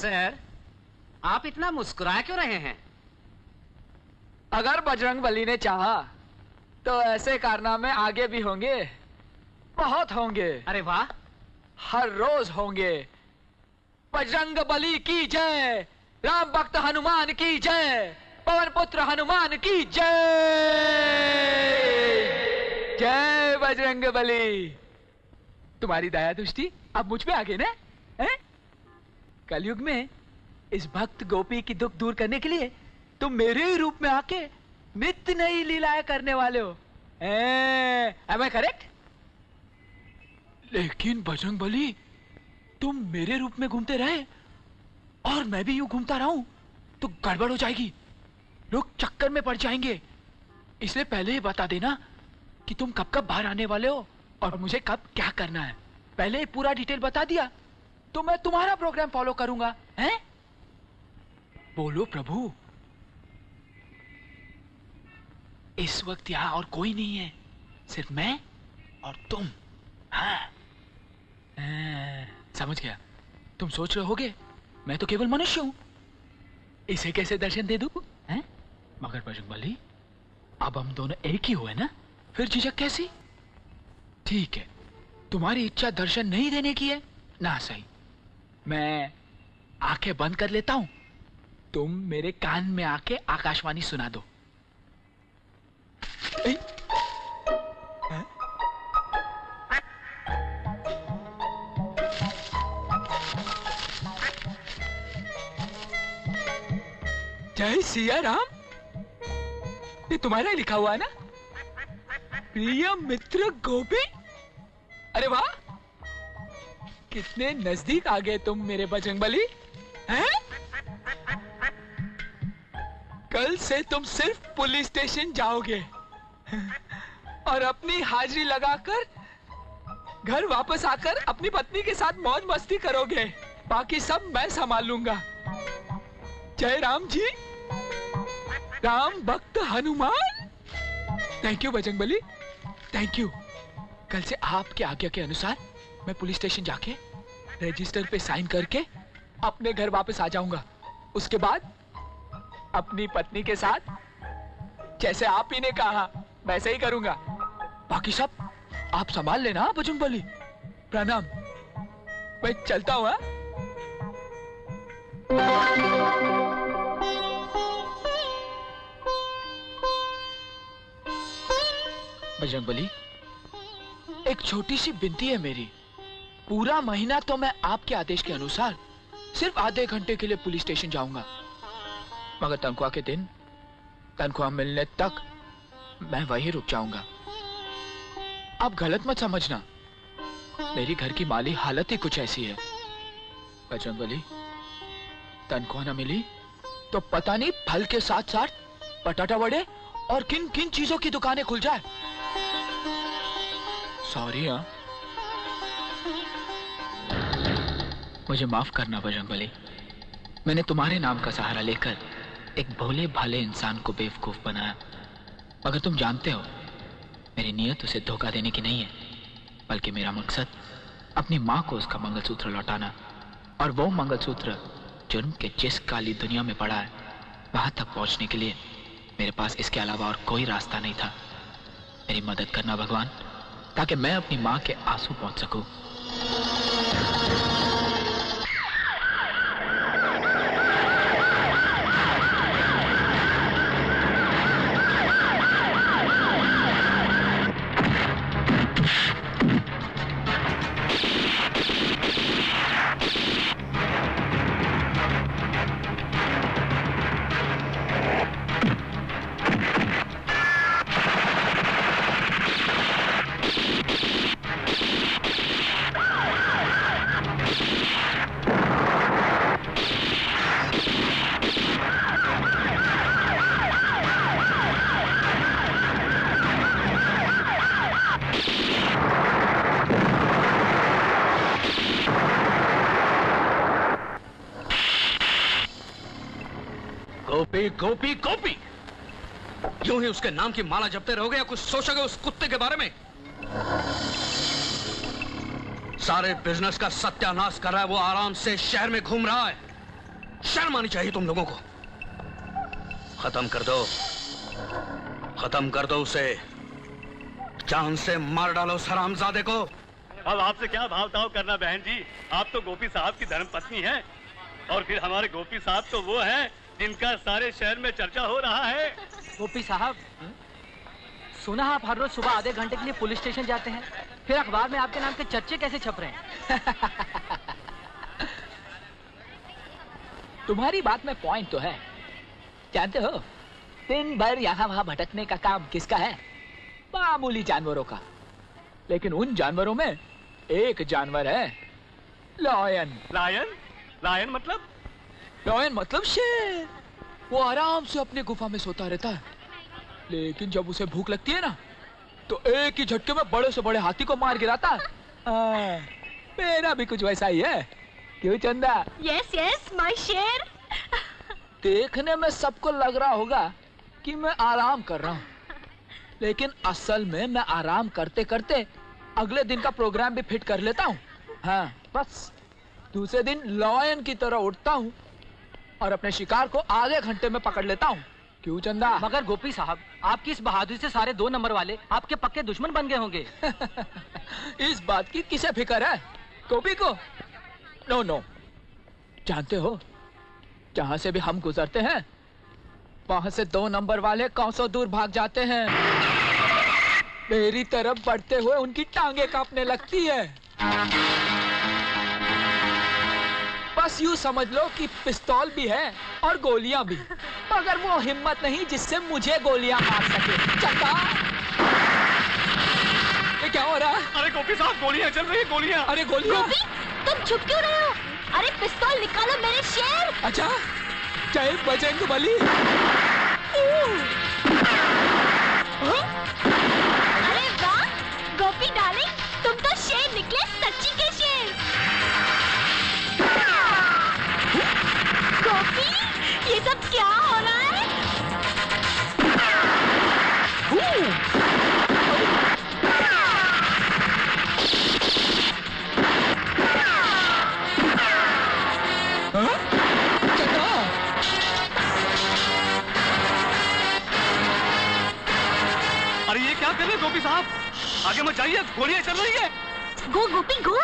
Sir, आप इतना मुस्कुरा क्यों रहे हैं? अगर बजरंगबली ने चाहा तो ऐसे कारनामे आगे भी होंगे, बहुत होंगे। अरे वाह, हर रोज होंगे। बजरंगबली की जय, राम भक्त हनुमान की जय, पवन पुत्र हनुमान की जय। जय बजरंगबली। तुम्हारी दया दृष्टि अब मुझ पे आ गई ना? हैं? कलयुग में इस भक्त गोपी की दुख दूर करने के लिए तुम मेरे ही रूप में आके नित्य नई लीलाएं करने वाले हो। Am I correct? लेकिन बजरंगबली, तुम मेरे रूप में घूमते रहे और मैं भी यूं घूमता रहूं तो गड़बड़ हो जाएगी, लोग चक्कर में पड़ जाएंगे। इसलिए पहले ही बता देना कि तुम कब कब बाहर आने वाले हो और मुझे कब क्या करना है। पहले ही पूरा डिटेल बता दिया तो मैं तुम्हारा प्रोग्राम फॉलो करूंगा। हैं? बोलो प्रभु। इस वक्त यहाँ और कोई नहीं है, सिर्फ मैं और तुम। हाँ, समझ गया। तुम सोच रहे होगे मैं तो केवल मनुष्य हूं, इसे कैसे दर्शन दे दूं? हैं? मगर बजरंगबली, अब हम दोनों एक ही हुए ना, फिर झिझक कैसी? ठीक है, तुम्हारी इच्छा दर्शन नहीं देने की है ना, सही। मैं आंखें बंद कर लेता हूं, तुम मेरे कान में आके आकाशवाणी सुना दो। जय सिया राम। ये तुम्हारा ही लिखा हुआ है ना? प्रिय मित्र गोपी। अरे वाह, कितने नजदीक आ गए तुम मेरे बजरंगबली। हैं? कल से तुम सिर्फ पुलिस स्टेशन जाओगे और अपनी हाजिरी लगाकर घर वापस आकर अपनी पत्नी के साथ मौज मस्ती करोगे। बाकी सब मैं संभाल लूंगा। जय राम जी, राम भक्त Hanuman. Thank you Bajrangbali, thank you. कल से आपके आज्ञा के अनुसार मैं पुलिस स्टेशन जाके रजिस्टर पे साइन करके अपने घर वापस आ जाऊंगा। उसके बाद अपनी पत्नी के साथ जैसे आप ही ने कहा वैसे ही करूंगा। बाकी सब आप संभाल लेना बजरंगबली। प्रणाम, मैं चलता हूं। बजरंगबली, एक छोटी सी विनती है मेरी। पूरा महीना तो मैं आपके आदेश के अनुसार सिर्फ आधे घंटे के लिए पुलिस स्टेशन जाऊंगा, मगर तनख्वाह के दिन तनख्वाह मिलने तक मैं वहीं रुक जाऊंगा। आप गलत मत समझना, मेरी घर की माली हालत ही कुछ ऐसी है। बजरंगबली, तनख्वाह न मिली तो पता नहीं फल के साथ साथ पटाटा वड़े और किन किन चीजों की दुकानें खुल जाए। सॉरी। हाँ, मुझे माफ करना बजरंगबली। मैंने तुम्हारे नाम का सहारा लेकर एक भोले भाले इंसान को बेवकूफ बनाया, मगर तुम जानते हो मेरी नीयत उसे धोखा देने की नहीं है, बल्कि मेरा मकसद अपनी माँ को उसका मंगलसूत्र लौटाना। और वो मंगलसूत्र जुर्म के जिस काली दुनिया में पड़ा है, वहां तक पहुंचने के लिए मेरे पास इसके अलावा और कोई रास्ता नहीं था। मेरी मदद करना भगवान, ताकि मैं अपनी माँ के आंसू पहुंच सकूं। गोपी गोपी गोपी, यूं ही उसके नाम की माला जपते रहोगे या कुछ सोचोगे उस कुत्ते के बारे में? सारे बिजनेस का सत्यानाश कर रहा है। वो आराम से शहर में घूम रहा है शर्म आनी चाहिए तुम लोगों को। खत्म कर दो, खत्म कर दो उसे, जान से मार डालो उस हरामजादे को। अब आपसे क्या भाव ताव करना बहन जी, आप तो गोपी साहब की धर्मपत्नी हैं, और फिर हमारे गोपी साहब तो वो हैं जिनका सारे शहर में चर्चा हो रहा है। गोपी साहब, सुना आप हर रोज सुबह आधे घंटे के लिए पुलिस स्टेशन जाते हैं, फिर अखबार में आपके नाम के चर्चे कैसे छप रहे हैं? तुम्हारी बात में पॉइंट तो है। जानते हो, दिन भर यहाँ वहाँ भटकने का काम किसका है? मामूली जानवरों का। लेकिन उन जानवरों में एक जानवर है, लायन। लायन? लायन मतलब? लायन मतलब शेर। वो आराम से अपनी गुफा में सोता रहता है, लेकिन जब उसे भूख लगती है ना, तो एक ही झटके में बड़े से बड़े हाथी को मार गिराता है। मेरा भी कुछ वैसा ही है, क्यों चंदा? यस यस माय शेर। देखने में सबको लग रहा होगा कि मैं आराम कर रहा हूँ, लेकिन असल में मैं आराम करते करते अगले दिन का प्रोग्राम भी फिट कर लेता हूँ। हाँ, बस दूसरे दिन लायन की तरह उठता हूँ और अपने शिकार को आधे घंटे में पकड़ लेता हूँ। क्यों चंदा? मगर गोपी साहब, आपकी इस बहादुरी से सारे 2 नंबर वाले आपके पक्के दुश्मन बन गए होंगे। इस बात की किसे फिक्र है? गोपी को? No no. जानते हो, जहाँ से भी हम गुजरते हैं, वहाँ से 2 नंबर वाले कौसों दूर भाग जाते हैं। मेरी तरफ बढ़ते हुए उनकी टांगे कांपने लगती है। बस यूं समझ लो कि पिस्तौल भी है और गोलियां भी, मगर वो हिम्मत नहीं जिससे मुझे गोलियां मार सके। चंदा, ये क्या हो रहा है? अरे गोपी साहब, गोलियां चल रही है, गोलियां। अरे गोलियां? गोपी, तुम छुप क्यों रहे हो? अरे पिस्तौल निकालो मेरे शेर। अच्छा, जय बजरंग बली। अरे वाह गोपी डार्लिंग, तुम तो शेर निकले, सच्ची के शेर। गोपी, ये सब क्या हो रहा है? अरे ये क्या कर रहे हैं गोपी साहब? आगे मत जाइए, गोलियां चल रही है। गो गोपी गो।